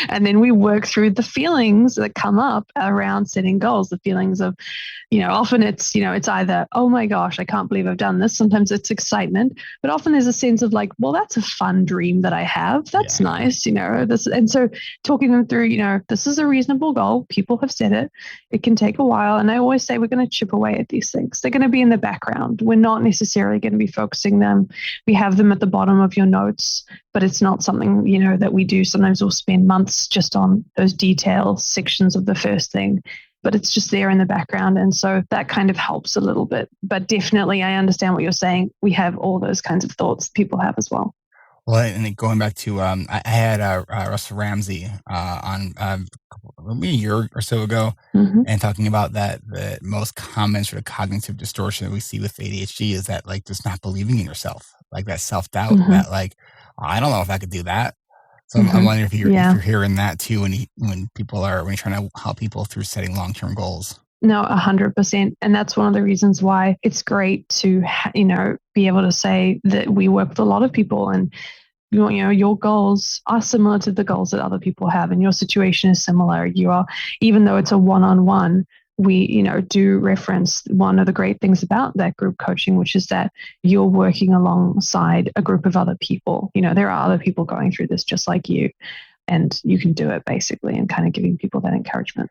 And then we work through the feelings that come up around setting goals, the feelings of, often it's either, oh my gosh, I can't believe I've done this. Sometimes it's excitement, but often there's a sense of like, well, that's a fun dream that I have. That's nice, this. And so talking them through, this is a reasonable goal. People have said it. It can take a while. And I always say we're going to chip away at these things. They're going to be in the background. We're not necessarily going to be focusing them. We have them at the bottom of your notes, but it's not something, that we do. Sometimes we'll spend months just on those detail sections of the first thing, but it's just there in the background. And so that kind of helps a little bit. But definitely, I understand what you're saying. We have all those kinds of thoughts people have as well. Well, and then going back to, I had Russell Ramsey on maybe a year or so ago, Mm-hmm. and talking about that the most common sort of cognitive distortion that we see with ADHD is that like just not believing in yourself, like that self-doubt, Mm-hmm. that like, "Oh, I don't know if I could do that." So I'm Mm-hmm. wondering if Yeah. you're hearing that too when you're trying to help people through setting long-term goals. No, 100%. And that's one of the reasons why it's great to, be able to say that we work with a lot of people, and your goals are similar to the goals that other people have, and your situation is similar. Even though it's a one-on-one, we, do reference one of the great things about that group coaching, which is that you're working alongside a group of other people. There are other people going through this just like you, and you can do it basically, and kind of giving people that encouragement.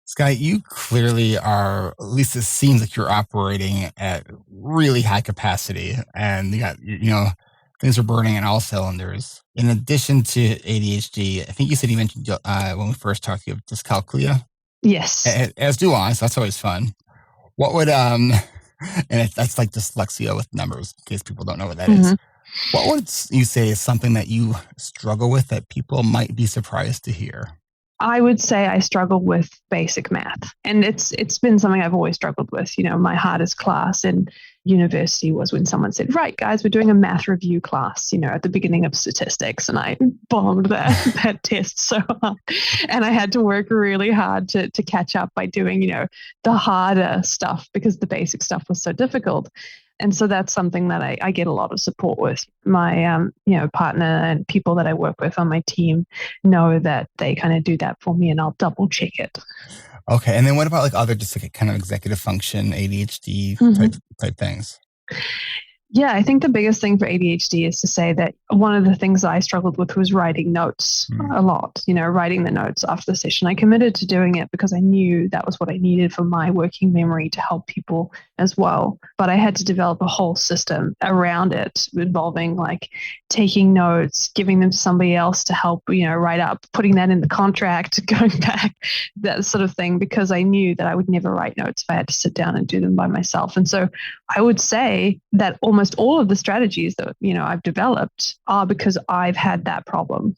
Skye, you clearly are, at least it seems like you're operating at really high capacity, and you got, things are burning on all cylinders. In addition to ADHD, I think you said you mentioned when we first talked, you have dyscalculia, Yes. as do I, so that's always fun. What would, that's like dyslexia with numbers, in case people don't know what that is. Mm-hmm. What would you say is something that you struggle with that people might be surprised to hear? I would say I struggle with basic math, and it's been something I've always struggled with. My hardest class in university was when someone said, "Right, guys, we're doing a math review class," at the beginning of statistics, and I bombed that test so hard, and I had to work really hard to catch up by doing the harder stuff because the basic stuff was so difficult. And so that's something that I get a lot of support with. My partner and people that I work with on my team know that they kind of do that for me, and I'll double check it. Okay, and then what about like other just like kind of executive function, ADHD type things? Yeah, I think the biggest thing for ADHD is to say that one of the things that I struggled with was writing notes a lot, writing the notes after the session. I committed to doing it because I knew that was what I needed for my working memory to help people as well. But I had to develop a whole system around it involving like taking notes, giving them to somebody else to help, write up, putting that in the contract, going back, that sort of thing, because I knew that I would never write notes if I had to sit down and do them by myself. And so I would say that almost all of the strategies that I've developed are because I've had that problem.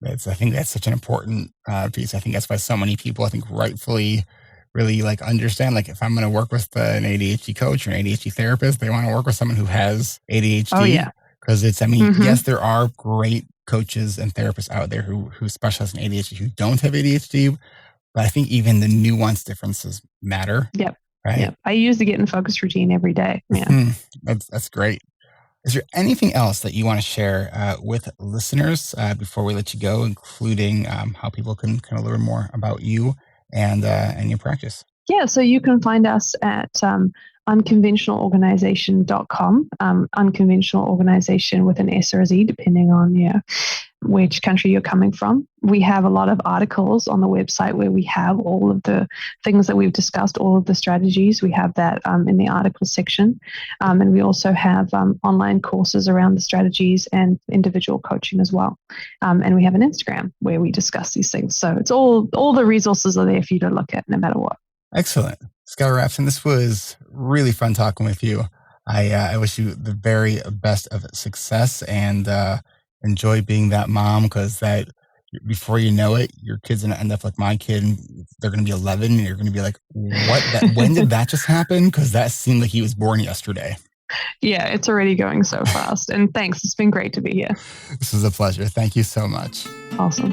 I think that's such an important piece. I think that's why so many people, I think rightfully really like understand, like if I'm going to work with an ADHD coach or an ADHD therapist, they want to work with someone who has ADHD. Oh, yeah. Because yes, there are great coaches and therapists out there who specialize in ADHD who don't have ADHD, but I think even the nuanced differences matter. Yep. Right. Yep. I use the Get in Focus routine every day. Yeah. That's great. Is there anything else that you want to share with listeners before we let you go, including how people can kind of learn more about you and your practice? Yeah, so you can find us at unconventionalorganization.com, unconventional organization with an S or a Z, depending on which country you're coming from. We have a lot of articles on the website where we have all of the things that we've discussed, all of the strategies. We have that in the articles section. And we also have online courses around the strategies and individual coaching as well. And we have an Instagram where we discuss these things. So it's all the resources are there for you to look at no matter what. Excellent. Skye Rapson, this was really fun talking with you. I wish you the very best of success and enjoy being that mom, because that before you know it, your kid's going to end up like my kid and they're going to be 11 and you're going to be like, when did that just happen? Because that seemed like he was born yesterday. Yeah, it's already going so fast. And thanks. It's been great to be here. This was a pleasure. Thank you so much. Awesome.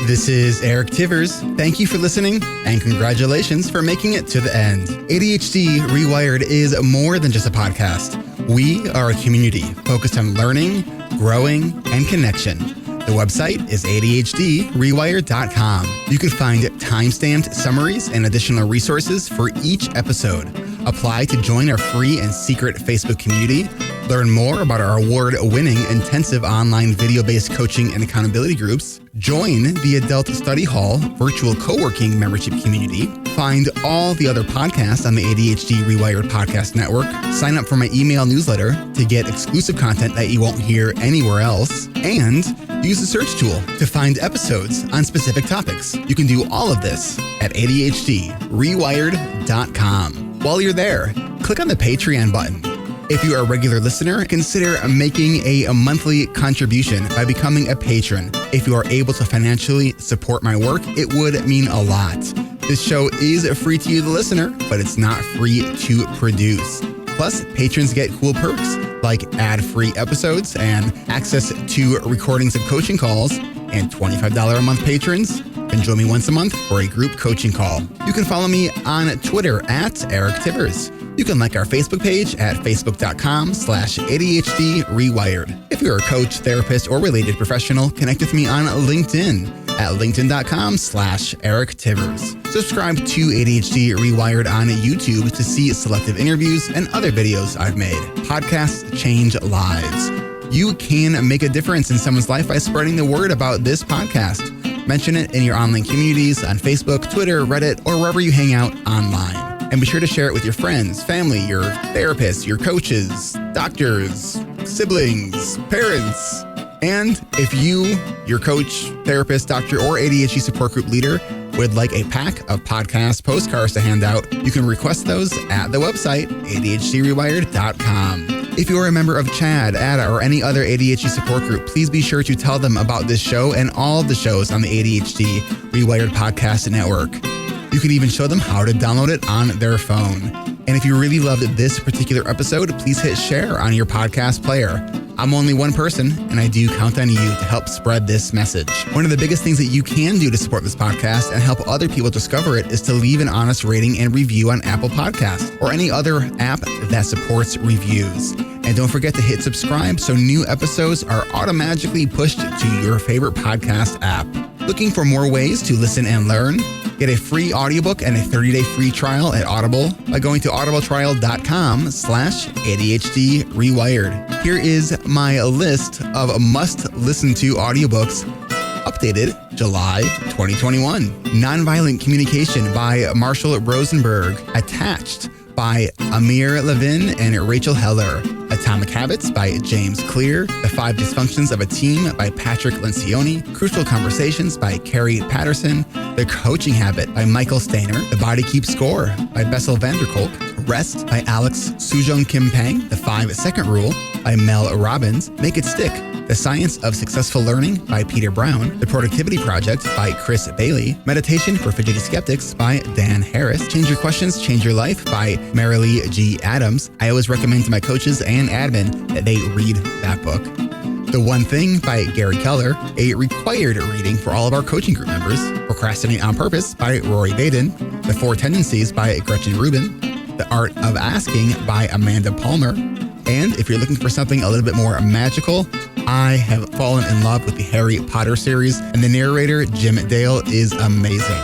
This is Eric Tivers. Thank you for listening and congratulations for making it to the end. ADHD Rewired is more than just a podcast. We are a community focused on learning, growing, and connection. The website is adhddiversified.ca. You can find time-stamped summaries and additional resources for each episode. Apply to join our free and secret Facebook community. Learn more about our award-winning intensive online video-based coaching and accountability groups. Join the Adult Study Hall virtual co-working membership community. Find all the other podcasts on the ADHD Rewired Podcast Network. Sign up for my email newsletter to get exclusive content that you won't hear anywhere else. And use the search tool to find episodes on specific topics. You can do all of this at adhddiversified.ca. While you're there, click on the Patreon button. If you are a regular listener, consider making a monthly contribution by becoming a patron. If you are able to financially support my work, it would mean a lot. This show is free to you, the listener, but it's not free to produce. Plus, patrons get cool perks like ad-free episodes and access to recordings of coaching calls, and $25 a month patrons can join me once a month for a group coaching call. You can follow me on Twitter at Eric Tivers. You can like our Facebook page at facebook.com/ADHD Rewired. If you're a coach, therapist, or related professional, connect with me on LinkedIn at linkedin.com/Eric Tivers. Subscribe to ADHD Rewired on YouTube to see selective interviews and other videos I've made. Podcasts change lives. You can make a difference in someone's life by spreading the word about this podcast. Mention it in your online communities on Facebook, Twitter, Reddit, or wherever you hang out online. And be sure to share it with your friends, family, your therapists, your coaches, doctors, siblings, parents. And if you, your coach, therapist, doctor, or ADHD support group leader would like a pack of podcast postcards to hand out, you can request those at the website, adhddiversified.ca. If you're a member of CHAD, ADDA, or any other ADHD support group, please be sure to tell them about this show and all of the shows on the ADHD Rewired Podcast Network. You can even show them how to download it on their phone. And if you really loved this particular episode, please hit share on your podcast player. I'm only one person, and I do count on you to help spread this message. One of the biggest things that you can do to support this podcast and help other people discover it is to leave an honest rating and review on Apple Podcasts or any other app that supports reviews. And don't forget to hit subscribe so new episodes are automatically pushed to your favorite podcast app. Looking for more ways to listen and learn? Get a free audiobook and a 30-day free trial at Audible by going to audibletrial.com/ADHD Rewired. Here is my list of must-listen-to audiobooks updated July 2021. Nonviolent Communication by Marshall Rosenberg. Attached by Amir Levin and Rachel Heller. Atomic Habits by James Clear. The 5 Dysfunctions of a Team by Patrick Lencioni. Crucial Conversations by Carrie Patterson. The Coaching Habit by Michael Stainer. The Body Keeps Score by Bessel van der Kolk. Rest by Alex Sujong Kim Pang. The 5-Second Rule by Mel Robbins. Make It Stick, The Science of Successful Learning by Peter Brown, The Productivity Project by Chris Bailey, Meditation for Fidgety Skeptics by Dan Harris, Change Your Questions, Change Your Life by Marilee G. Adams. I always recommend to my coaches and admin that they read that book. The One Thing by Gary Keller, a required reading for all of our coaching group members. Procrastinate on Purpose by Rory Baden, The Four Tendencies by Gretchen Rubin, The Art of Asking by Amanda Palmer. And if you're looking for something a little bit more magical, I have fallen in love with the Harry Potter series, and the narrator, Jim Dale, is amazing.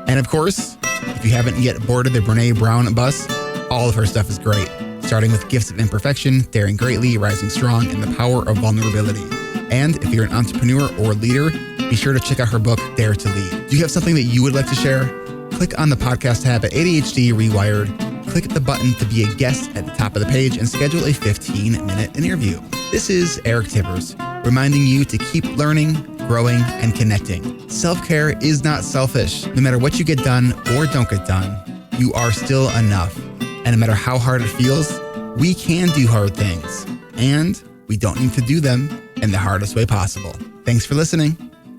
And of course, if you haven't yet boarded the Brene Brown bus, all of her stuff is great, starting with Gifts of Imperfection, Daring Greatly, Rising Strong, and The Power of Vulnerability. And if you're an entrepreneur or leader, be sure to check out her book, Dare to Lead. Do you have something that you would like to share? Click on the podcast tab at ADHD Rewired. Click the button to be a guest at the top of the page and schedule a 15-minute interview. This is Eric Tivers, reminding you to keep learning, growing, and connecting. Self-care is not selfish. No matter what you get done or don't get done, you are still enough. And no matter how hard it feels, we can do hard things. And we don't need to do them in the hardest way possible. Thanks for listening.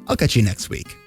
I'll catch you next week.